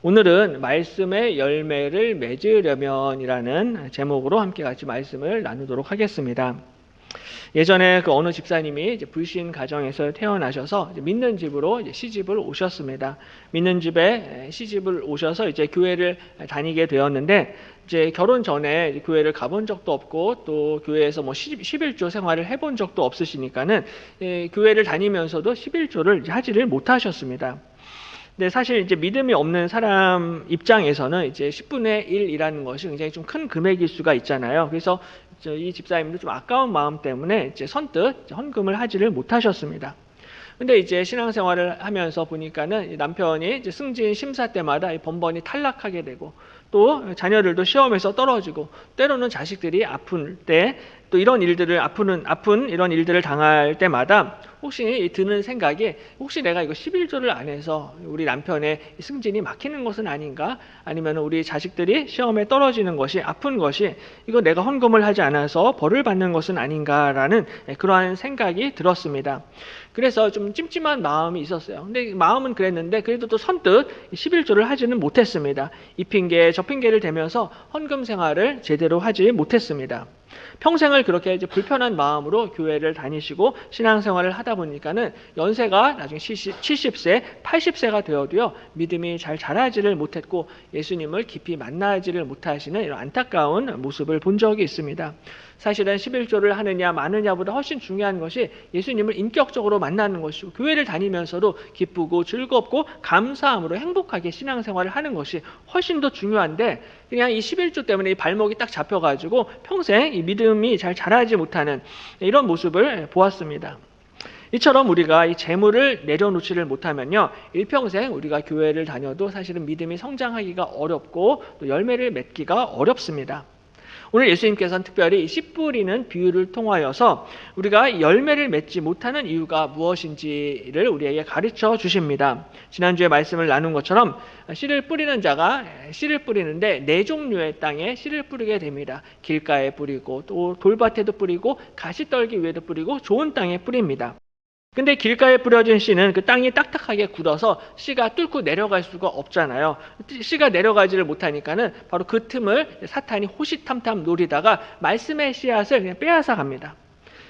오늘은 말씀의 열매를 맺으려면이라는 제목으로 함께 같이 말씀을 나누도록 하겠습니다. 예전에 그 어느 집사님이 이제 불신 가정에서 태어나셔서 이제 믿는 집으로 이제 시집을 오셨습니다. 믿는 집에 시집을 오셔서 이제 교회를 다니게 되었는데, 이제 결혼 전에 이제 교회를 가본 적도 없고 또 교회에서 뭐 11조 생활을 해본 적도 없으시니까는 교회를 다니면서도 11조를 하지를 못하셨습니다. 근데 사실 이제 믿음이 없는 사람 입장에서는 이제 10분의 1이라는 것이 굉장히 좀 큰 금액일 수가 있잖아요. 그래서 이 집사님도 좀 아까운 마음 때문에 이제 선뜻 헌금을 하지를 못하셨습니다. 근데 이제 신앙생활을 하면서 보니까는 남편이 이제 승진 심사 때마다 번번이 탈락하게 되고, 또 자녀들도 시험에서 떨어지고, 때로는 자식들이 아픈 때, 또 이런 일들을 아픈 이런 일들을 당할 때마다 혹시 드는 생각이, 혹시 내가 이거 11조를 안 해서 우리 남편의 승진이 막히는 것은 아닌가? 아니면 우리 자식들이 시험에 떨어지는 것이, 아픈 것이 이거 내가 헌금을 하지 않아서 벌을 받는 것은 아닌가라는 그러한 생각이 들었습니다. 그래서 좀 찜찜한 마음이 있었어요. 근데 마음은 그랬는데 그래도 또 선뜻 11조를 하지는 못했습니다. 이 핑계 저 핑계를 대면서 헌금 생활을 제대로 하지 못했습니다. 평생을 그렇게 이제 불편한 마음으로 교회를 다니시고 신앙생활을 하다 보니까는 연세가 나중에 70세, 80세가 되어도요, 믿음이 잘 자라지를 못했고 예수님을 깊이 만나지를 못하시는 이런 안타까운 모습을 본 적이 있습니다. 사실은 11조를 하느냐 마느냐보다 훨씬 중요한 것이 예수님을 인격적으로 만나는 것이고, 교회를 다니면서도 기쁘고 즐겁고 감사함으로 행복하게 신앙생활을 하는 것이 훨씬 더 중요한데, 그냥 이 11조 때문에 이 발목이 딱 잡혀가지고 평생 이 믿음이 잘 자라지 못하는 이런 모습을 보았습니다. 이처럼 우리가 이 재물을 내려놓지를 못하면요, 일평생 우리가 교회를 다녀도 사실은 믿음이 성장하기가 어렵고 또 열매를 맺기가 어렵습니다. 오늘 예수님께서는 특별히 씨 뿌리는 비유를 통하여서 우리가 열매를 맺지 못하는 이유가 무엇인지를 우리에게 가르쳐 주십니다. 지난주에 말씀을 나눈 것처럼 씨를 뿌리는 자가 씨를 뿌리는데 네 종류의 땅에 씨를 뿌리게 됩니다. 길가에 뿌리고 또 돌밭에도 뿌리고 가시떨기 위에도 뿌리고 좋은 땅에 뿌립니다. 근데 길가에 뿌려진 씨는 그 땅이 딱딱하게 굳어서 씨가 뚫고 내려갈 수가 없잖아요. 씨가 내려가지를 못하니까는 바로 그 틈을 사탄이 호시탐탐 노리다가 말씀의 씨앗을 그냥 빼앗아 갑니다.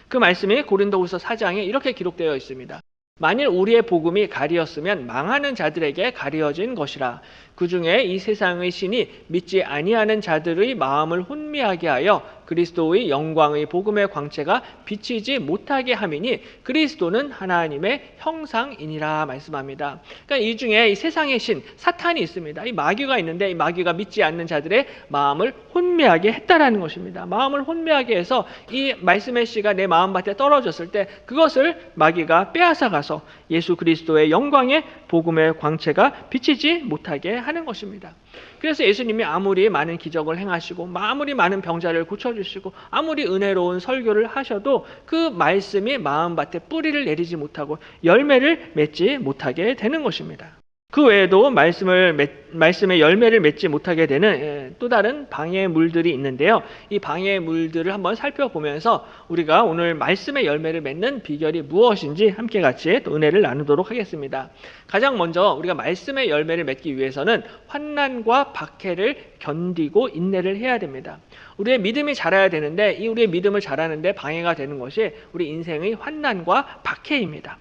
그 말씀이 고린도후서 4장에 이렇게 기록되어 있습니다. 만일 우리의 복음이 가리었으면 망하는 자들에게 가리어진 것이라. 그 중에 이 세상의 신이 믿지 아니하는 자들의 마음을 혼미하게 하여 그리스도의 영광의 복음의 광채가 비치지 못하게 함이니 그리스도는 하나님의 형상이니라 말씀합니다. 그러니까 이 중에 이 세상의 신 사탄이 있습니다. 이 마귀가 있는데 이 마귀가 믿지 않는 자들의 마음을 혼미하게 했다라는 것입니다. 마음을 혼미하게 해서 이 말씀의 씨가 내 마음밭에 떨어졌을 때 그것을 마귀가 빼앗아가서 예수 그리스도의 영광의 복음의 광채가 비치지 못하게 하는 것입니다. 그래서 예수님이 아무리 많은 기적을 행하시고 아무리 많은 병자를 고쳐주시고 아무리 은혜로운 설교를 하셔도 그 말씀이 마음밭에 뿌리를 내리지 못하고 열매를 맺지 못하게 되는 것입니다. 그 외에도 말씀의 열매를 맺지 못하게 되는 또 다른 방해물들이 있는데요. 이 방해물들을 한번 살펴보면서 우리가 오늘 말씀의 열매를 맺는 비결이 무엇인지 함께 같이 또 은혜를 나누도록 하겠습니다. 가장 먼저 우리가 말씀의 열매를 맺기 위해서는 환난과 박해를 견디고 인내를 해야 됩니다. 우리의 믿음이 자라야 되는데 이 우리의 믿음을 자라는데 방해가 되는 것이 우리 인생의 환난과 박해입니다.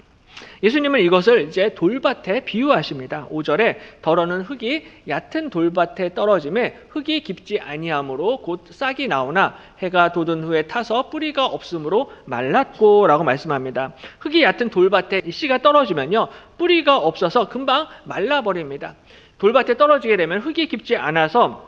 예수님은 이것을 이제 돌밭에 비유하십니다. 5절에 더러는 흙이 얕은 돌밭에 떨어짐에 흙이 깊지 아니하므로 곧 싹이 나오나 해가 돋은 후에 타서 뿌리가 없으므로 말랐고 라고 말씀합니다. 흙이 얕은 돌밭에 씨가 떨어지면요, 뿌리가 없어서 금방 말라버립니다. 돌밭에 떨어지게 되면 흙이 깊지 않아서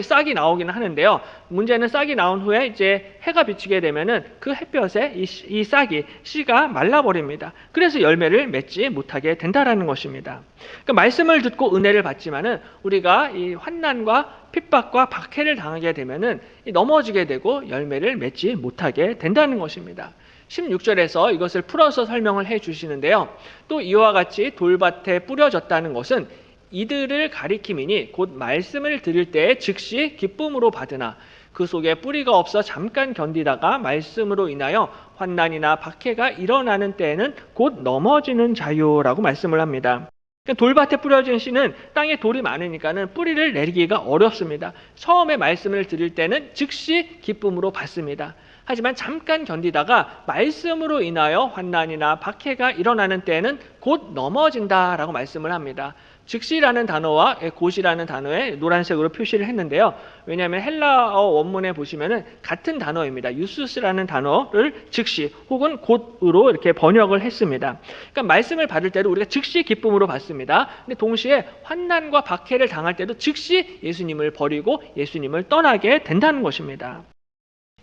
싹이 나오기는 하는데요. 문제는 싹이 나온 후에 이제 해가 비치게 되면은 그 햇볕에 이 싹이 씨가 말라버립니다. 그래서 열매를 맺지 못하게 된다라는 것입니다. 그러니까 말씀을 듣고 은혜를 받지만은 우리가 이 환난과 핍박과 박해를 당하게 되면은 넘어지게 되고 열매를 맺지 못하게 된다는 것입니다. 16절에서 이것을 풀어서 설명을 해 주시는데요. 또 이와 같이 돌밭에 뿌려졌다는 것은 이들을 가리킴이니 곧 말씀을 들을 때에 즉시 기쁨으로 받으나 그 속에 뿌리가 없어 잠깐 견디다가 말씀으로 인하여 환난이나 박해가 일어나는 때에는 곧 넘어지는 자유라고 말씀을 합니다. 그러니까 돌밭에 뿌려진 씨는 땅에 돌이 많으니까는 뿌리를 내리기가 어렵습니다. 처음에 말씀을 들을 때는 즉시 기쁨으로 받습니다. 하지만 잠깐 견디다가 말씀으로 인하여 환난이나 박해가 일어나는 때에는 곧 넘어진다라고 말씀을 합니다. 즉시라는 단어와 곧이라는 단어에 노란색으로 표시를 했는데요. 왜냐하면 헬라어 원문에 보시면은 같은 단어입니다. 유스스라는 단어를 즉시 혹은 곧으로 이렇게 번역을 했습니다. 그러니까 말씀을 받을 때도 우리가 즉시 기쁨으로 받습니다. 근데 동시에 환난과 박해를 당할 때도 즉시 예수님을 버리고 예수님을 떠나게 된다는 것입니다.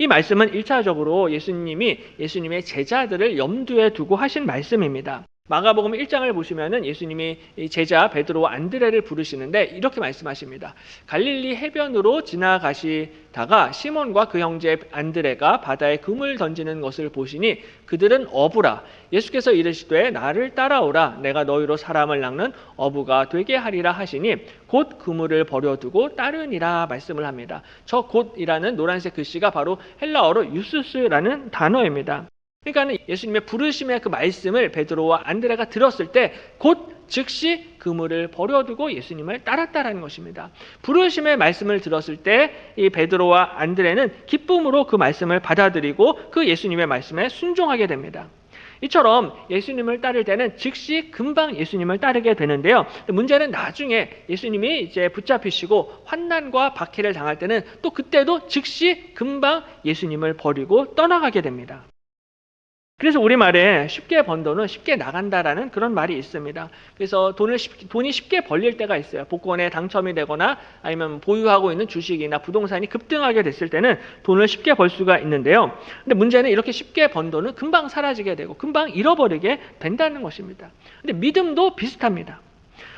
이 말씀은 1차적으로 예수님의 제자들을 염두에 두고 하신 말씀입니다. 마가복음 1장을 보시면은 예수님이 제자 베드로와 안드레를 부르시는데 이렇게 말씀하십니다. 갈릴리 해변으로 지나가시다가 시몬과 그 형제 안드레가 바다에 금을 던지는 것을 보시니 그들은 어부라. 예수께서 이르시되 나를 따라오라. 내가 너희로 사람을 낚는 어부가 되게 하리라 하시니 곧 그물을 버려두고 따르니라 말씀을 합니다. 저 곧이라는 노란색 글씨가 바로 헬라어로 유스스라는 단어입니다. 그러니까 예수님의 부르심의 그 말씀을 베드로와 안드레가 들었을 때 곧 즉시 그물을 버려두고 예수님을 따랐다라는 것입니다. 부르심의 말씀을 들었을 때 이 베드로와 안드레는 기쁨으로 그 말씀을 받아들이고 그 예수님의 말씀에 순종하게 됩니다. 이처럼 예수님을 따를 때는 즉시 금방 예수님을 따르게 되는데요. 문제는 나중에 예수님이 이제 붙잡히시고 환난과 박해를 당할 때는 또 그때도 즉시 금방 예수님을 버리고 떠나가게 됩니다. 그래서 우리말에 쉽게 번 돈은 쉽게 나간다라는 그런 말이 있습니다. 그래서 돈이 쉽게 벌릴 때가 있어요. 복권에 당첨이 되거나 아니면 보유하고 있는 주식이나 부동산이 급등하게 됐을 때는 돈을 쉽게 벌 수가 있는데요. 근데 문제는 이렇게 쉽게 번 돈은 금방 사라지게 되고 금방 잃어버리게 된다는 것입니다. 근데 믿음도 비슷합니다.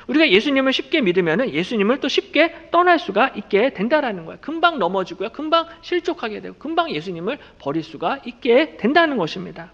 우리가 예수님을 쉽게 믿으면 예수님을 또 쉽게 떠날 수가 있게 된다는 거예요. 금방 넘어지고요. 금방 실족하게 되고 금방 예수님을 버릴 수가 있게 된다는 것입니다.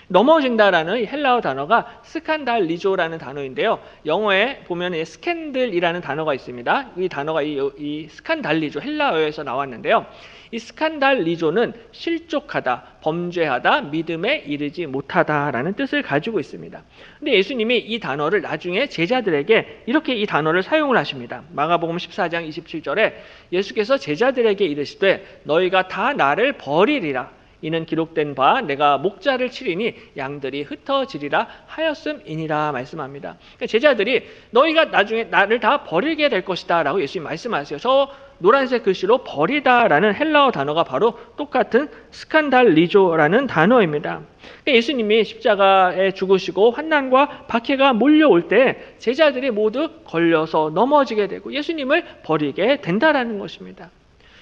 넘어진다라는 헬라어 단어가 스칸달리조라는 단어인데요. 영어에 보면 스캔들이라는 단어가 있습니다. 이 단어가 이 스칸달리조 헬라어에서 나왔는데요. 이 스칸달리조는 실족하다, 범죄하다, 믿음에 이르지 못하다라는 뜻을 가지고 있습니다. 근데 예수님이 이 단어를 나중에 제자들에게 이렇게 이 단어를 사용을 하십니다. 마가복음 14장 27절에 예수께서 제자들에게 이르시되 너희가 다 나를 버리리라. 이는 기록된 바 내가 목자를 치리니 양들이 흩어지리라 하였음이니라 말씀합니다. 그러니까 제자들이 너희가 나중에 나를 다 버리게 될 것이다 라고 예수님 말씀하세요. 저 노란색 글씨로 버리다라는 헬라어 단어가 바로 똑같은 스칸달리조라는 단어입니다. 그러니까 예수님이 십자가에 죽으시고 환난과 박해가 몰려올 때 제자들이 모두 걸려서 넘어지게 되고 예수님을 버리게 된다라는 것입니다.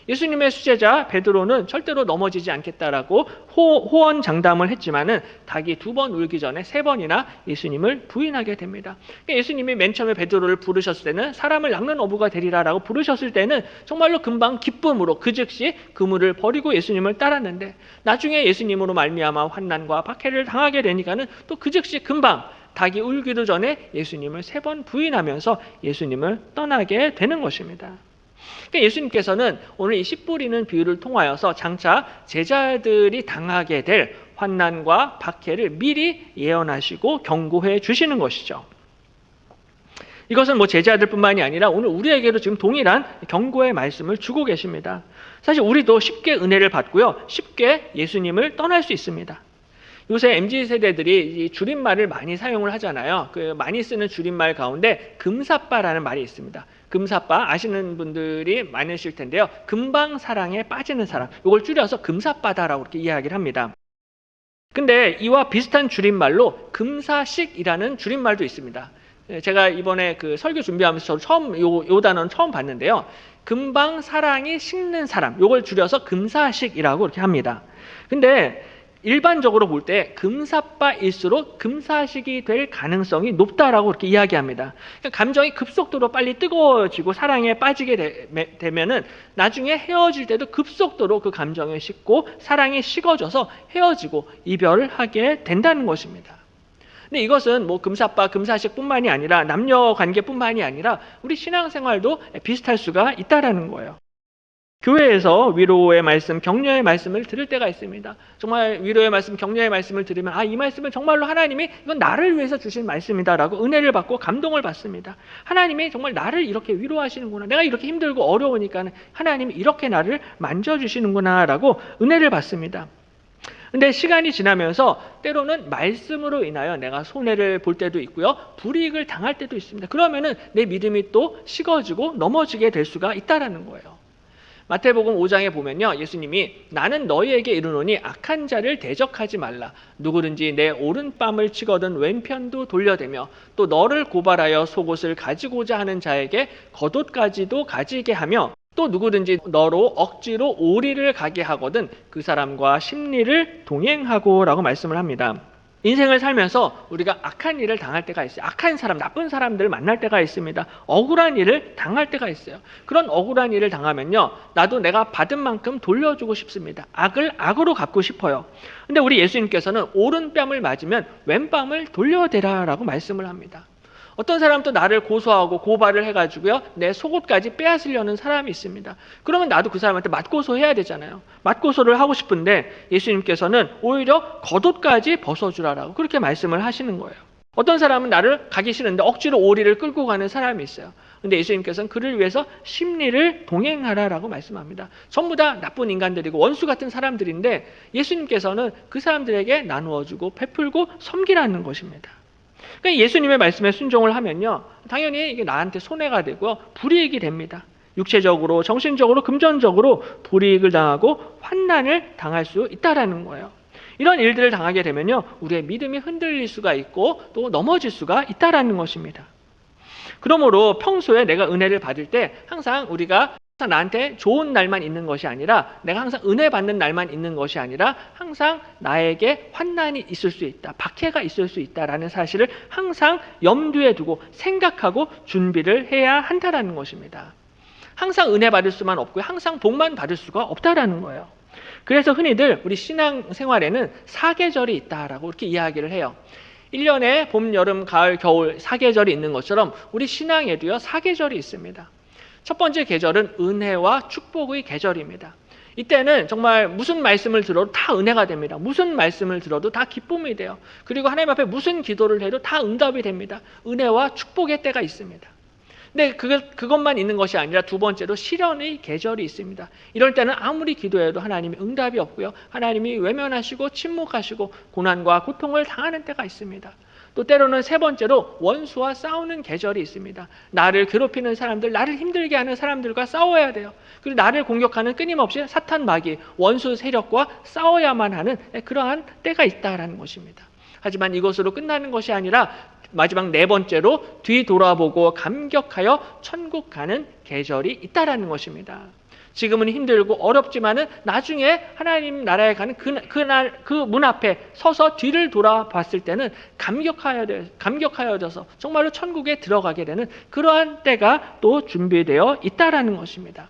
예수님의 수제자 베드로는 절대로 넘어지지 않겠다라고 호언장담을 했지만은 닭이 2번 울기 전에 3번이나 예수님을 부인하게 됩니다. 그러니까 예수님이 맨 처음에 베드로를 부르셨을 때는 사람을 낚는 어부가 되리라라고 부르셨을 때는 정말로 금방 기쁨으로 그 즉시 그물을 버리고 예수님을 따랐는데 나중에 예수님으로 말미암아 환난과 박해를 당하게 되니까는 또 그 즉시 금방 닭이 울기도 전에 예수님을 3번 부인하면서 예수님을 떠나게 되는 것입니다. 그러니까 예수님께서는 오늘 이 씨 뿌리는 비유를 통하여서 장차 제자들이 당하게 될 환난과 박해를 미리 예언하시고 경고해 주시는 것이죠. 이것은 제자들뿐만이 아니라 오늘 우리에게도 지금 동일한 경고의 말씀을 주고 계십니다. 사실 우리도 쉽게 은혜를 받고요. 쉽게 예수님을 떠날 수 있습니다. 요새 MZ세대들이 이 줄임말을 많이 사용을 하잖아요. 그 많이 쓰는 줄임말 가운데 금사빠라는 말이 있습니다. 금사빠 아시는 분들이 많으실 텐데요. 금방 사랑에 빠지는 사람. 이걸 줄여서 금사빠다라고 이렇게 이야기를 합니다. 근데 이와 비슷한 줄임말로 금사식이라는 줄임말도 있습니다. 제가 이번에 그 설교 준비하면서 저도 처음 요 단어는 처음 봤는데요. 금방 사랑이 식는 사람. 이걸 줄여서 금사식이라고 이렇게 합니다. 근데 일반적으로 볼 때 금사빠일수록 금사식이 될 가능성이 높다라고 이렇게 이야기합니다. 그러니까 감정이 급속도로 빨리 뜨거워지고 사랑에 빠지게 되면은 나중에 헤어질 때도 급속도로 그 감정이 식고 사랑이 식어져서 헤어지고 이별을 하게 된다는 것입니다. 근데 이것은 금사빠, 금사식뿐만이 아니라 남녀 관계뿐만이 아니라 우리 신앙생활도 비슷할 수가 있다라는 거예요. 교회에서 위로의 말씀, 격려의 말씀을 들을 때가 있습니다. 정말 위로의 말씀, 격려의 말씀을 들으면 이 말씀은 정말로 하나님이 이건 나를 위해서 주신 말씀이다라고 은혜를 받고 감동을 받습니다. 하나님이 정말 나를 이렇게 위로하시는구나. 내가 이렇게 힘들고 어려우니까 하나님이 이렇게 나를 만져주시는구나라고 은혜를 받습니다. 근데 시간이 지나면서 때로는 말씀으로 인하여 내가 손해를 볼 때도 있고요. 불이익을 당할 때도 있습니다. 그러면은 내 믿음이 또 식어지고 넘어지게 될 수가 있다라는 거예요. 마태복음 5장에 보면요, 예수님이 나는 너희에게 이르노니 악한 자를 대적하지 말라. 누구든지 내 오른뺨을 치거든 왼편도 돌려대며 또 너를 고발하여 속옷을 가지고자 하는 자에게 겉옷까지도 가지게 하며 또 누구든지 너로 억지로 오리를 가게 하거든 그 사람과 십리를 동행하고 라고 말씀을 합니다. 인생을 살면서 우리가 악한 일을 당할 때가 있어요. 악한 사람, 나쁜 사람들을 만날 때가 있습니다. 억울한 일을 당할 때가 있어요. 그런 억울한 일을 당하면요, 나도 내가 받은 만큼 돌려주고 싶습니다. 악을 악으로 갚고 싶어요. 근데 우리 예수님께서는 오른뺨을 맞으면 왼뺨을 돌려대라라고 말씀을 합니다. 어떤 사람은 또 나를 고소하고 고발을 해가지고요, 내 속옷까지 빼앗으려는 사람이 있습니다. 그러면 나도 그 사람한테 맞고소해야 되잖아요. 맞고소를 하고 싶은데 예수님께서는 오히려 겉옷까지 벗어주라라고 그렇게 말씀을 하시는 거예요. 어떤 사람은 나를 가기 싫은데 억지로 오리를 끌고 가는 사람이 있어요. 근데 예수님께서는 그를 위해서 십리를 동행하라라고 말씀합니다. 전부 다 나쁜 인간들이고 원수 같은 사람들인데 예수님께서는 그 사람들에게 나누어주고 베풀고 섬기라는 것입니다. 그러니까 예수님의 말씀에 순종을 하면요, 당연히 이게 나한테 손해가 되고 불이익이 됩니다. 육체적으로, 정신적으로, 금전적으로 불이익을 당하고 환난을 당할 수 있다라는 거예요. 이런 일들을 당하게 되면요, 우리의 믿음이 흔들릴 수가 있고 또 넘어질 수가 있다라는 것입니다. 그러므로 평소에 내가 은혜를 받을 때 항상 우리가 나한테 좋은 날만 있는 것이 아니라, 내가 항상 은혜 받는 날만 있는 것이 아니라 항상 나에게 환난이 있을 수 있다, 박해가 있을 수 있다라는 사실을 항상 염두에 두고 생각하고 준비를 해야 한다라는 것입니다. 항상 은혜 받을 수만 없고요, 항상 복만 받을 수가 없다라는 거예요. 그래서 흔히들 우리 신앙생활에는 사계절이 있다라고 이렇게 이야기를 해요. 1년에 봄, 여름, 가을, 겨울 사계절이 있는 것처럼 우리 신앙에도요, 사계절이 있습니다. 첫 번째 계절은 은혜와 축복의 계절입니다. 이때는 정말 무슨 말씀을 들어도 다 은혜가 됩니다. 무슨 말씀을 들어도 다 기쁨이 돼요. 그리고 하나님 앞에 무슨 기도를 해도 다 응답이 됩니다. 은혜와 축복의 때가 있습니다. 근데 그것만 있는 것이 아니라 두 번째로 시련의 계절이 있습니다. 이럴 때는 아무리 기도해도 하나님이 응답이 없고요, 하나님이 외면하시고 침묵하시고 고난과 고통을 당하는 때가 있습니다. 또 때로는 세 번째로 원수와 싸우는 계절이 있습니다. 나를 괴롭히는 사람들, 나를 힘들게 하는 사람들과 싸워야 돼요. 그리고 나를 공격하는 끊임없이 사탄 마귀, 원수 세력과 싸워야만 하는 그러한 때가 있다라는 것입니다. 하지만 이것으로 끝나는 것이 아니라 마지막 네 번째로 뒤돌아보고 감격하여 천국 가는 계절이 있다라는 것입니다. 지금은 힘들고 어렵지만은 나중에 하나님 나라에 가는 그날 그 문 앞에 서서 뒤를 돌아봤을 때는 감격하여져서 정말로 천국에 들어가게 되는 그러한 때가 또 준비되어 있다라는 것입니다.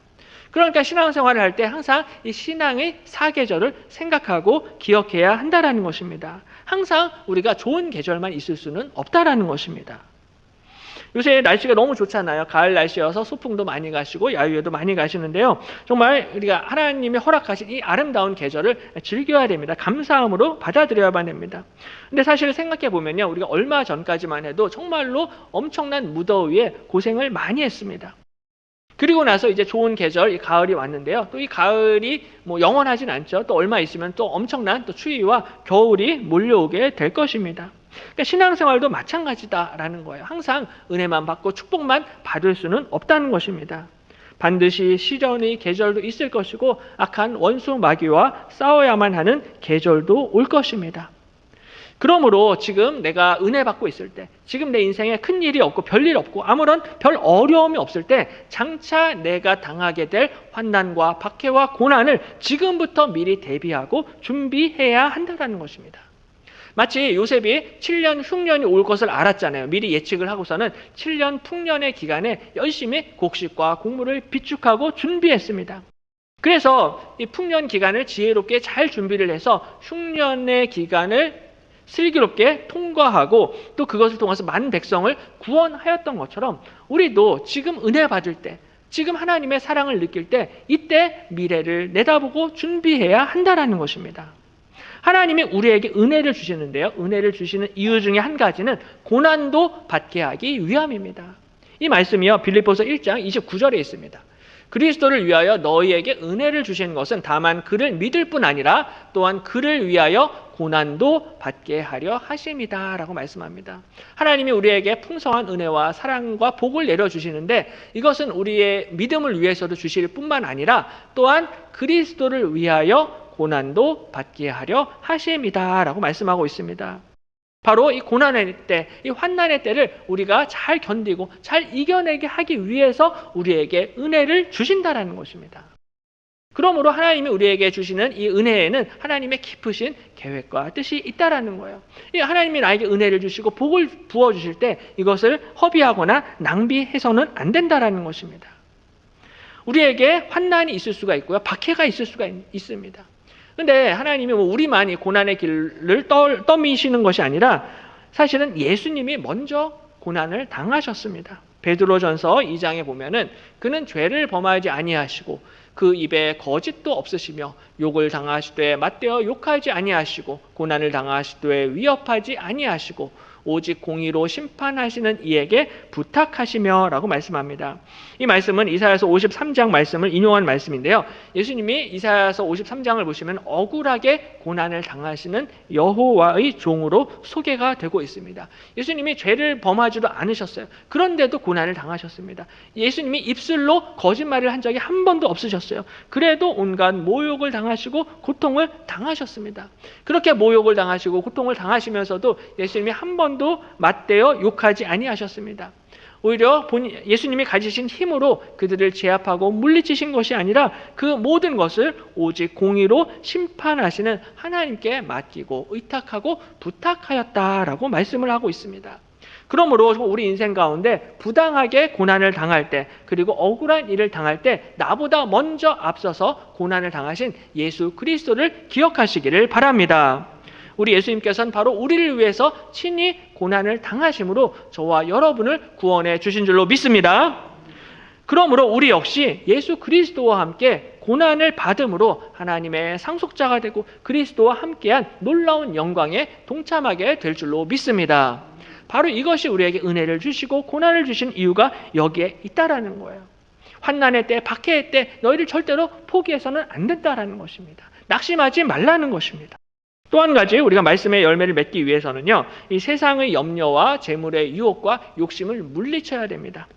그러니까 신앙생활을 할 때 항상 이 신앙의 사계절을 생각하고 기억해야 한다라는 것입니다. 항상 우리가 좋은 계절만 있을 수는 없다라는 것입니다. 요새 날씨가 너무 좋잖아요. 가을 날씨여서 소풍도 많이 가시고 야유회도 많이 가시는데요. 정말 우리가 하나님이 허락하신 이 아름다운 계절을 즐겨야 됩니다. 감사함으로 받아들여야만 됩니다. 근데 사실 생각해 보면요, 우리가 얼마 전까지만 해도 정말로 엄청난 무더위에 고생을 많이 했습니다. 그리고 나서 이제 좋은 계절, 이 가을이 왔는데요. 또 이 가을이 영원하진 않죠. 또 얼마 있으면 또 엄청난 또 추위와 겨울이 몰려오게 될 것입니다. 그러니까 신앙생활도 마찬가지다라는 거예요. 항상 은혜만 받고 축복만 받을 수는 없다는 것입니다. 반드시 시련의 계절도 있을 것이고 악한 원수 마귀와 싸워야만 하는 계절도 올 것입니다. 그러므로 지금 내가 은혜 받고 있을 때, 지금 내 인생에 큰 일이 없고 별일 없고 아무런 별 어려움이 없을 때 장차 내가 당하게 될 환난과 박해와 고난을 지금부터 미리 대비하고 준비해야 한다는 것입니다. 마치 요셉이 7년 흉년이 올 것을 알았잖아요. 미리 예측을 하고서는 7년 풍년의 기간에 열심히 곡식과 곡물을 비축하고 준비했습니다. 그래서 이 풍년 기간을 지혜롭게 잘 준비를 해서 흉년의 기간을 슬기롭게 통과하고 또 그것을 통해서 많은 백성을 구원하였던 것처럼 우리도 지금 은혜 받을 때, 지금 하나님의 사랑을 느낄 때 이때 미래를 내다보고 준비해야 한다라는 것입니다. 하나님이 우리에게 은혜를 주시는데요. 은혜를 주시는 이유 중에 한 가지는 고난도 받게 하기 위함입니다. 이 말씀이요, 빌립보서 1장 29절에 있습니다. 그리스도를 위하여 너희에게 은혜를 주신 것은 다만 그를 믿을 뿐 아니라 또한 그를 위하여 고난도 받게 하려 하심이다 라고 말씀합니다. 하나님이 우리에게 풍성한 은혜와 사랑과 복을 내려주시는데 이것은 우리의 믿음을 위해서도 주실 뿐만 아니라 또한 그리스도를 위하여 고난도 받게 하려 하심이다 라고 말씀하고 있습니다. 바로 이 고난의 때, 이 환난의 때를 우리가 잘 견디고 잘 이겨내게 하기 위해서 우리에게 은혜를 주신다라는 것입니다. 그러므로 하나님이 우리에게 주시는 이 은혜에는 하나님의 깊으신 계획과 뜻이 있다라는 거예요. 하나님이 나에게 은혜를 주시고 복을 부어주실 때 이것을 허비하거나 낭비해서는 안 된다라는 것입니다. 우리에게 환난이 있을 수가 있고요. 박해가 있을 수가 있습니다. 그런데 하나님이 우리만 이 고난의 길을 떠미시는 것이 아니라 사실은 예수님이 먼저 고난을 당하셨습니다. 베드로전서 2장에 보면은 그는 죄를 범하지 아니하시고 그 입에 거짓도 없으시며 욕을 당하시되 맞대어 욕하지 아니하시고 고난을 당하시되 위협하지 아니하시고 오직 공의로 심판하시는 이에게 부탁하시며 라고 말씀합니다. 이 말씀은 이사야서 53장 말씀을 인용한 말씀인데요. 예수님이 이사야서 53장을 보시면 억울하게 고난을 당하시는 여호와의 종으로 소개가 되고 있습니다. 예수님이 죄를 범하지도 않으셨어요. 그런데도 고난을 당하셨습니다. 예수님이 입술로 거짓말을 한 적이 한 번도 없으셨어요. 그래도 온갖 모욕을 당하시고 고통을 당하셨습니다. 그렇게 모욕을 당하시고 고통을 당하시면서도 예수님이 한 번도 맞대어 욕하지 아니하셨습니다. 오히려 예수님이 가지신 힘으로 그들을 제압하고 물리치신 것이 아니라 그 모든 것을 오직 공의로 심판하시는 하나님께 맡기고 의탁하고 부탁하였다라고 말씀을 하고 있습니다. 그러므로 우리 인생 가운데 부당하게 고난을 당할 때 그리고 억울한 일을 당할 때 나보다 먼저 앞서서 고난을 당하신 예수 그리스도를 기억하시기를 바랍니다. 우리 예수님께서는 바로 우리를 위해서 친히 고난을 당하심으로 저와 여러분을 구원해 주신 줄로 믿습니다. 그러므로 우리 역시 예수 그리스도와 함께 고난을 받음으로 하나님의 상속자가 되고 그리스도와 함께한 놀라운 영광에 동참하게 될 줄로 믿습니다. 바로 이것이 우리에게 은혜를 주시고 고난을 주신 이유가 여기에 있다라는 거예요. 환난의 때, 박해의 때 너희를 절대로 포기해서는 안 된다라는 것입니다. 낙심하지 말라는 것입니다. 또 한 가지 우리가 말씀의 열매를 맺기 위해서는요, 이 세상의 염려와 재물의 유혹과 욕심을 물리쳐야 됩니다.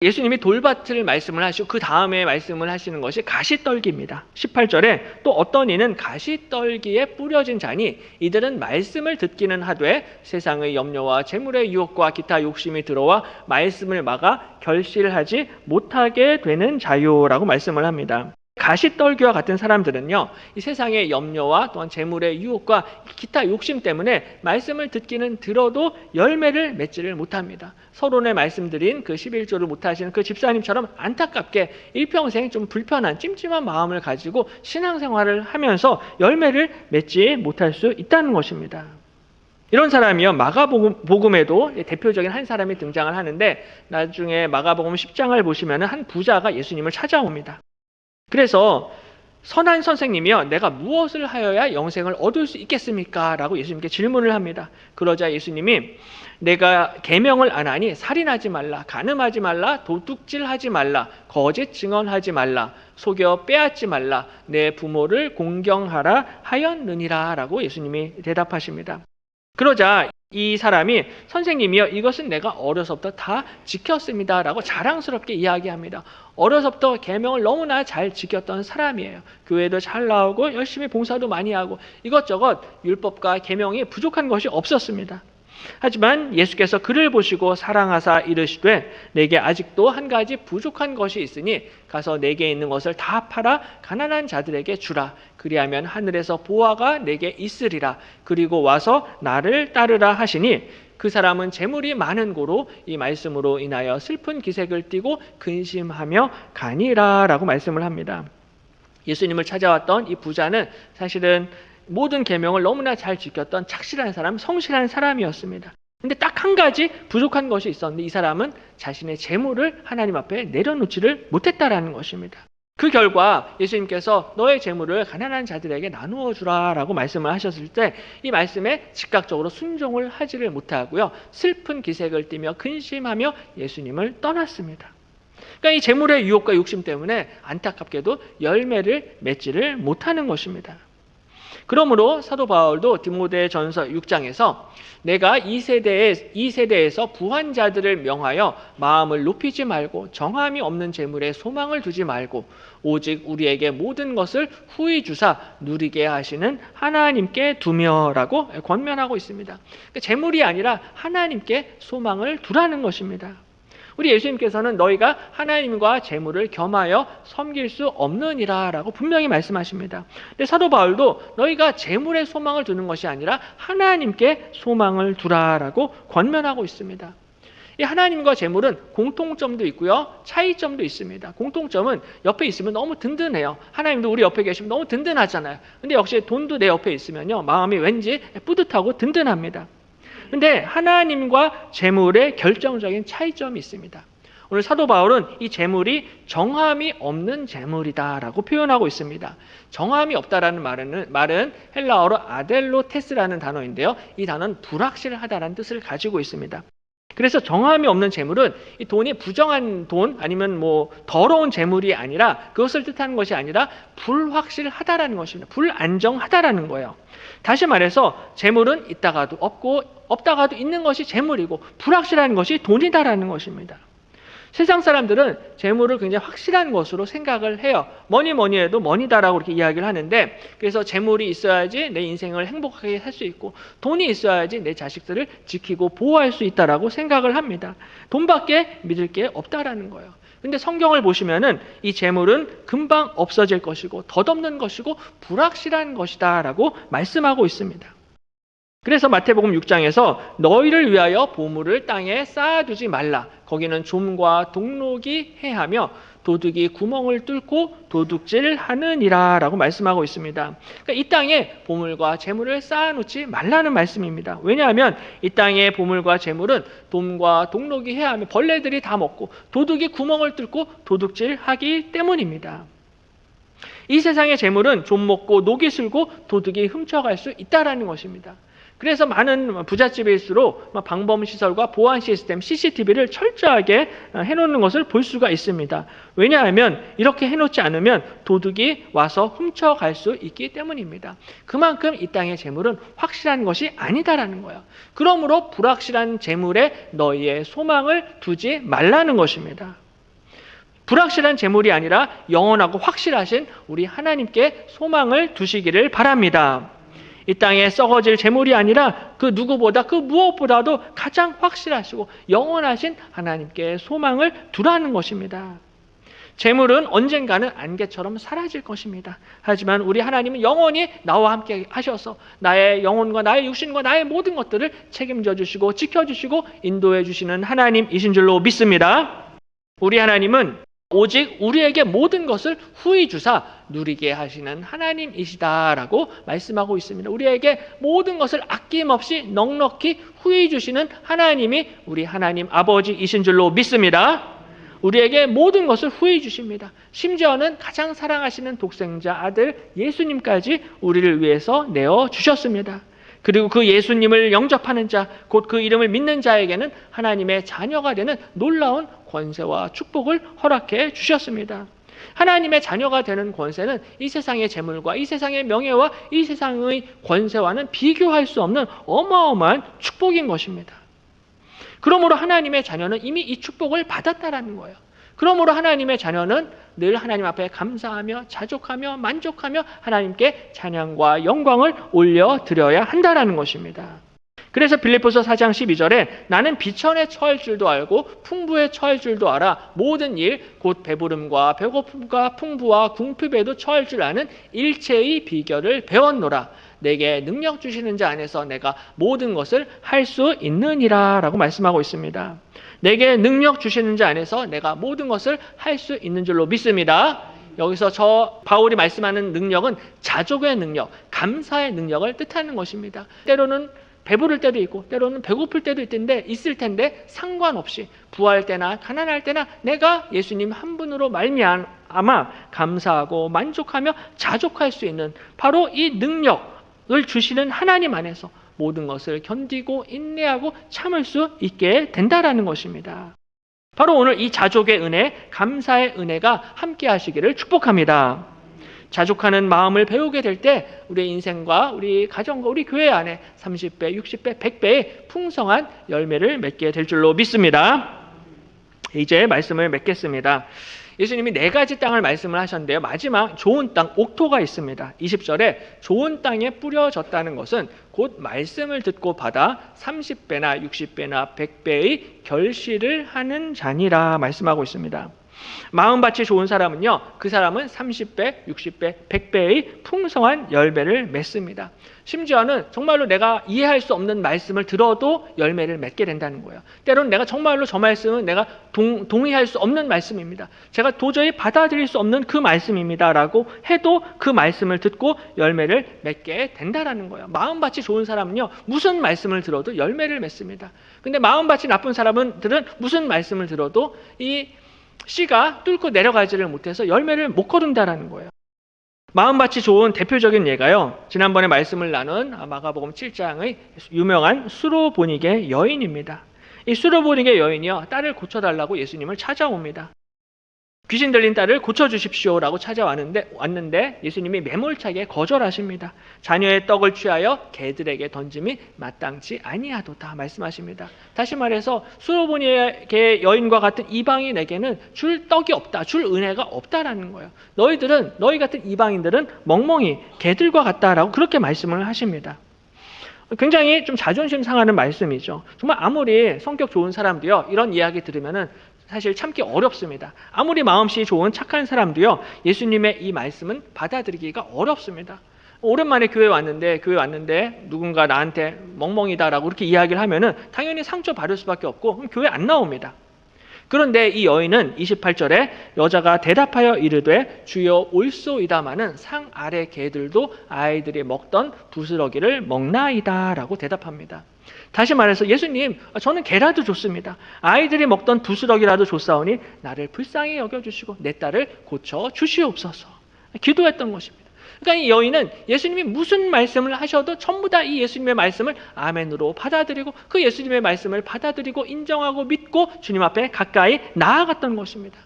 예수님이 돌밭을 말씀을 하시고 그 다음에 말씀을 하시는 것이 가시떨기입니다. 18절에 또 어떤 이는 가시떨기에 뿌려진 자니 이들은 말씀을 듣기는 하되 세상의 염려와 재물의 유혹과 기타 욕심이 들어와 말씀을 막아 결실하지 못하게 되는 자요라고 말씀을 합니다. 가시떨기와 같은 사람들은요, 이 세상의 염려와 또한 재물의 유혹과 기타 욕심 때문에 말씀을 듣기는 들어도 열매를 맺지를 못합니다. 서론에 말씀드린 그 11조를 못하시는 그 집사님처럼 안타깝게 일평생 좀 불편한 찜찜한 마음을 가지고 신앙생활을 하면서 열매를 맺지 못할 수 있다는 것입니다. 이런 사람이요, 마가복음에도 대표적인 한 사람이 등장을 하는데 나중에 마가복음 10장을 보시면 한 부자가 예수님을 찾아옵니다. 그래서 선한 선생님이요, 내가 무엇을 하여야 영생을 얻을 수 있겠습니까? 라고 예수님께 질문을 합니다. 그러자 예수님이 내가 계명을 안 하니 살인하지 말라, 간음하지 말라, 도둑질하지 말라, 거짓 증언하지 말라, 속여 빼앗지 말라, 내 부모를 공경하라 하였느니라 라고 예수님이 대답하십니다. 그러자 이 사람이 선생님이요, 이것은 내가 어려서부터 다 지켰습니다 라고 자랑스럽게 이야기합니다. 어려서부터 계명을 너무나 잘 지켰던 사람이에요. 교회도 잘 나오고 열심히 봉사도 많이 하고 이것저것 율법과 계명이 부족한 것이 없었습니다. 하지만 예수께서 그를 보시고 사랑하사 이르시되 내게 아직도 한 가지 부족한 것이 있으니 가서 내게 있는 것을 다 팔아 가난한 자들에게 주라. 그리하면 하늘에서 보화가 내게 있으리라. 그리고 와서 나를 따르라 하시니 그 사람은 재물이 많은 고로 이 말씀으로 인하여 슬픈 기색을 띠고 근심하며 가니라 라고 말씀을 합니다. 예수님을 찾아왔던 이 부자는 사실은 모든 계명을 너무나 잘 지켰던 착실한 사람, 성실한 사람이었습니다. 근데 딱 한 가지 부족한 것이 있었는데 이 사람은 자신의 재물을 하나님 앞에 내려놓지를 못했다라는 것입니다. 그 결과 예수님께서 너의 재물을 가난한 자들에게 나누어 주라라고 말씀을 하셨을 때 이 말씀에 즉각적으로 순종을 하지를 못하고요. 슬픈 기색을 띠며 근심하며 예수님을 떠났습니다. 그러니까 이 재물의 유혹과 욕심 때문에 안타깝게도 열매를 맺지를 못하는 것입니다. 그러므로 사도 바울도 디모데전서 6장에서 내가 이 세대에서 부한 자들을 명하여 마음을 높이지 말고 정함이 없는 재물에 소망을 두지 말고 오직 우리에게 모든 것을 후히 주사 누리게 하시는 하나님께 두며라고 권면하고 있습니다. 그러니까 재물이 아니라 하나님께 소망을 두라는 것입니다. 우리 예수님께서는 너희가 하나님과 재물을 겸하여 섬길 수 없느니라 라고 분명히 말씀하십니다. 근데 사도 바울도 너희가 재물에 소망을 두는 것이 아니라 하나님께 소망을 두라라고 권면하고 있습니다. 이 하나님과 재물은 공통점도 있고요, 차이점도 있습니다. 공통점은 옆에 있으면 너무 든든해요. 하나님도 우리 옆에 계시면 너무 든든하잖아요. 근데 역시 돈도 내 옆에 있으면요, 마음이 왠지 뿌듯하고 든든합니다. 근데 하나님과 재물의 결정적인 차이점이 있습니다. 오늘 사도 바울은 이 재물이 정함이 없는 재물이다라고 표현하고 있습니다. 정함이 없다라는 말은 헬라어로 아델로테스라는 단어인데요. 이 단어는 불확실하다라는 뜻을 가지고 있습니다. 그래서 정함이 없는 재물은 이 돈이 부정한 돈 아니면 뭐 더러운 재물이 아니라 그것을 뜻하는 것이 아니라 불확실하다라는 것입니다. 불안정하다라는 거예요. 다시 말해서 재물은 있다가도 없고 없다가도 있는 것이 재물이고 불확실한 것이 돈이다라는 것입니다. 세상 사람들은 재물을 굉장히 확실한 것으로 생각을 해요. 뭐니 해도 머니다라고 이렇게 이야기를 하는데, 그래서 재물이 있어야지 내 인생을 행복하게 살 수 있고 돈이 있어야지 내 자식들을 지키고 보호할 수 있다라고 생각을 합니다. 돈밖에 믿을 게 없다라는 거예요. 근데 성경을 보시면은 이 재물은 금방 없어질 것이고 덧없는 것이고 불확실한 것이다라고 말씀하고 있습니다. 그래서 마태복음 6장에서 너희를 위하여 보물을 땅에 쌓아두지 말라. 거기는 좀과 동록이 해하며 도둑이 구멍을 뚫고 도둑질하느니라 라고 말씀하고 있습니다. 그러니까 이 땅에 보물과 재물을 쌓아놓지 말라는 말씀입니다. 왜냐하면 이 땅의 보물과 재물은 돔과 동록이 해하며 벌레들이 다 먹고 도둑이 구멍을 뚫고 도둑질하기 때문입니다. 이 세상의 재물은 좀 먹고 녹이 슬고 도둑이 훔쳐갈 수 있다는 것입니다. 그래서 많은 부잣집일수록 방범시설과 보안 시스템, CCTV를 철저하게 해놓는 것을 볼 수가 있습니다. 왜냐하면 이렇게 해놓지 않으면 도둑이 와서 훔쳐갈 수 있기 때문입니다. 그만큼 이 땅의 재물은 확실한 것이 아니다라는 거예요. 그러므로 불확실한 재물에 너희의 소망을 두지 말라는 것입니다. 불확실한 재물이 아니라 영원하고 확실하신 우리 하나님께 소망을 두시기를 바랍니다. 이 땅에 썩어질 재물이 아니라 그 누구보다 그 무엇보다도 가장 확실하시고 영원하신 하나님께 소망을 두라는 것입니다. 재물은 언젠가는 안개처럼 사라질 것입니다. 하지만 우리 하나님은 영원히 나와 함께 하셔서 나의 영혼과 나의 육신과 나의 모든 것들을 책임져 주시고 지켜주시고 인도해 주시는 하나님이신 줄로 믿습니다. 우리 하나님은 오직 우리에게 모든 것을 후히 주사 누리게 하시는 하나님이시다라고 말씀하고 있습니다. 우리에게 모든 것을 아낌없이 넉넉히 후히 주시는 하나님이 우리 하나님 아버지이신 줄로 믿습니다. 우리에게 모든 것을 후히 주십니다. 심지어는 가장 사랑하시는 독생자 아들 예수님까지 우리를 위해서 내어주셨습니다. 그리고 그 예수님을 영접하는 자, 곧 그 이름을 믿는 자에게는 하나님의 자녀가 되는 놀라운 권세와 축복을 허락해 주셨습니다. 하나님의 자녀가 되는 권세는 이 세상의 재물과 이 세상의 명예와 이 세상의 권세와는 비교할 수 없는 어마어마한 축복인 것입니다. 그러므로 하나님의 자녀는 이미 이 축복을 받았다라는 거예요. 그러므로 하나님의 자녀는 늘 하나님 앞에 감사하며 자족하며 만족하며 하나님께 찬양과 영광을 올려드려야 한다라는 것입니다. 그래서 빌립보서 4장 12절에 나는 비천에 처할 줄도 알고 풍부에 처할 줄도 알아 모든 일 곧 배부름과 배고픔과 풍부와 궁핍에도 처할 줄 아는 일체의 비결을 배웠노라. 내게 능력 주시는 자 안에서 내가 모든 것을 할 수 있느니라 라고 말씀하고 있습니다. 내게 능력 주시는 자 안에서 내가 모든 것을 할 수 있는 줄로 믿습니다. 여기서 바울이 말씀하는 능력은 자족의 능력, 감사의 능력을 뜻하는 것입니다. 때로는 배부를 때도 있고 때로는 배고플 때도 있을 텐데 상관없이 부할 때나 가난할 때나 내가 예수님 한 분으로 말미암아 감사하고 만족하며 자족할 수 있는 바로 이 능력을 주시는 하나님 안에서 모든 것을 견디고 인내하고 참을 수 있게 된다라는 것입니다. 바로 오늘 이 자족의 은혜, 감사의 은혜가 함께 하시기를 축복합니다. 자족하는 마음을 배우게 될 때 우리 인생과 우리 가정과 우리 교회 안에 30배, 60배, 100배의 풍성한 열매를 맺게 될 줄로 믿습니다. 이제 말씀을 맺겠습니다. 예수님이 4가지 땅을 말씀을 하셨는데요. 마지막 좋은 땅, 옥토가 있습니다. 20절에 좋은 땅에 뿌려졌다는 것은 곧 말씀을 듣고 받아 30배나 60배나 100배의 결실을 하는 자니라 말씀하고 있습니다. 마음밭이 좋은 사람은요, 그 사람은 30배, 60배, 100배의 풍성한 열매를 맺습니다. 심지어는 정말로 내가 이해할 수 없는 말씀을 들어도 열매를 맺게 된다는 거예요. 때로는 내가 정말로 저 말씀은 내가 동의할 수 없는 말씀입니다. 제가 도저히 받아들일 수 없는 그 말씀입니다 라고 해도 그 말씀을 듣고 열매를 맺게 된다는 거예요. 마음밭이 좋은 사람은요, 무슨 말씀을 들어도 열매를 맺습니다. 근데 마음밭이 나쁜 사람들은 무슨 말씀을 들어도 이 씨가 뚫고 내려가지를 못해서 열매를 못 거둔다라는 거예요. 마음밭이 좋은 대표적인 예가요, 지난번에 말씀을 나눈 마가복음 7장의 유명한 수로보닉의 여인입니다. 이 수로보닉의 여인이요, 딸을 고쳐달라고 예수님을 찾아옵니다. 귀신 들린 딸을 고쳐주십시오라고 왔는데 예수님이 매몰차게 거절하십니다. 자녀의 떡을 취하여 개들에게 던짐이 마땅치 아니하도다 말씀하십니다. 다시 말해서 수로보닉의 여인과 같은 이방인에게는 줄 떡이 없다, 줄 은혜가 없다라는 거예요. 너희 같은 이방인들은 멍멍이 개들과 같다라고 그렇게 말씀을 하십니다. 굉장히 좀 자존심 상하는 말씀이죠. 정말 아무리 성격 좋은 사람도요, 이런 이야기 들으면은 사실 참기 어렵습니다. 아무리 마음씨 좋은 착한 사람도요, 예수님의 이 말씀은 받아들이기가 어렵습니다. 오랜만에 교회 왔는데 누군가 나한테 멍멍이다라고 그렇게 이야기를 하면은 당연히 상처받을 수밖에 없고 교회 안 나옵니다. 그런데 이 여인은 28절에 여자가 대답하여 이르되 주여 올소이다마는 상 아래 개들도 아이들이 먹던 부스러기를 먹나이다 라고 대답합니다. 다시 말해서 예수님, 저는 개라도 좋습니다. 아이들이 먹던 부스러기라도 좋사오니 나를 불쌍히 여겨주시고 내 딸을 고쳐주시옵소서. 기도했던 것입니다. 그러니까 이 여인은 예수님이 무슨 말씀을 하셔도 전부 다 이 예수님의 말씀을 아멘으로 받아들이고 그 예수님의 말씀을 받아들이고 인정하고 믿고 주님 앞에 가까이 나아갔던 것입니다.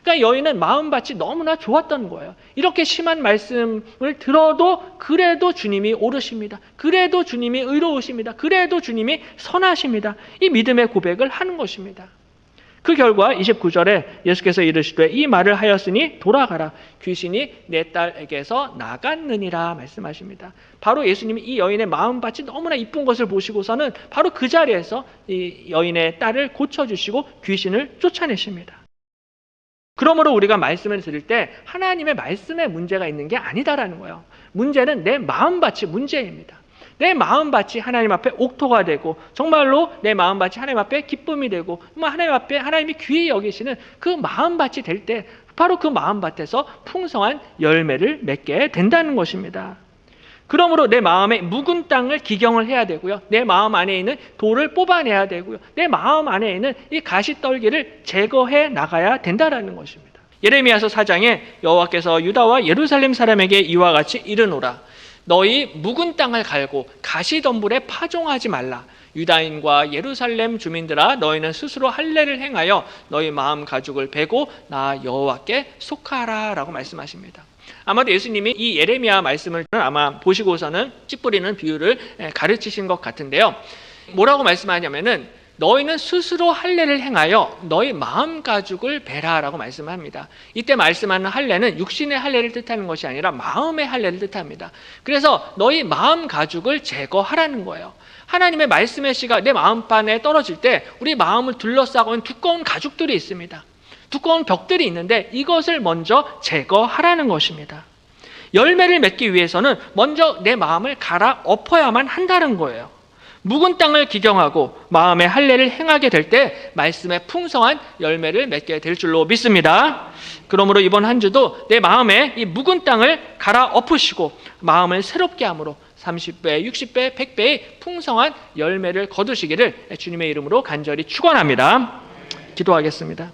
그러니까 여인은 마음밭이 너무나 좋았던 거예요. 이렇게 심한 말씀을 들어도 그래도 주님이 옳으십니다. 그래도 주님이 의로우십니다. 그래도 주님이 선하십니다. 이 믿음의 고백을 하는 것입니다. 그 결과 29절에 예수께서 이르시되 이 말을 하였으니 돌아가라. 귀신이 내 딸에게서 나갔느니라 말씀하십니다. 바로 예수님이 이 여인의 마음밭이 너무나 이쁜 것을 보시고서는 바로 그 자리에서 이 여인의 딸을 고쳐주시고 귀신을 쫓아내십니다. 그러므로 우리가 말씀을 들을 때 하나님의 말씀에 문제가 있는 게 아니다라는 거예요. 문제는 내 마음밭이 문제입니다. 내 마음밭이 하나님 앞에 옥토가 되고 정말로 내 마음밭이 하나님 앞에 기쁨이 되고 하나님 앞에 하나님이 귀히 여기시는 그 마음밭이 될 때 바로 그 마음밭에서 풍성한 열매를 맺게 된다는 것입니다. 그러므로 내 마음의 묵은 땅을 기경을 해야 되고요. 내 마음 안에 있는 돌을 뽑아내야 되고요. 내 마음 안에 있는 이 가시떨기를 제거해 나가야 된다는 것입니다. 예레미야서 4장에 여호와께서 유다와 예루살렘 사람에게 이와 같이 이르노라. 너희 묵은 땅을 갈고 가시덤불에 파종하지 말라. 유다인과 예루살렘 주민들아 너희는 스스로 할례를 행하여 너희 마음 가죽을 베고 나 여호와께 속하라 라고 말씀하십니다. 아마도 예수님이 이 예레미야 말씀을 아마 보시고서는 찌푸리는 비유를 가르치신 것 같은데요. 뭐라고 말씀하냐면은 너희는 스스로 할례를 행하여 너희 마음 가죽을 베라라고 말씀합니다. 이때 말씀하는 할례는 육신의 할례를 뜻하는 것이 아니라 마음의 할례를 뜻합니다. 그래서 너희 마음 가죽을 제거하라는 거예요. 하나님의 말씀의 씨가 내 마음판에 떨어질 때 우리 마음을 둘러싸고 있는 두꺼운 가죽들이 있습니다. 두꺼운 벽들이 있는데 이것을 먼저 제거하라는 것입니다. 열매를 맺기 위해서는 먼저 내 마음을 갈아엎어야만 한다는 거예요. 묵은 땅을 기경하고 마음의 할례를 행하게 될 때 말씀의 풍성한 열매를 맺게 될 줄로 믿습니다. 그러므로 이번 한 주도 내 마음에 이 묵은 땅을 갈아엎으시고 마음을 새롭게 함으로 30배, 60배, 100배의 풍성한 열매를 거두시기를 주님의 이름으로 간절히 축원합니다. 기도하겠습니다.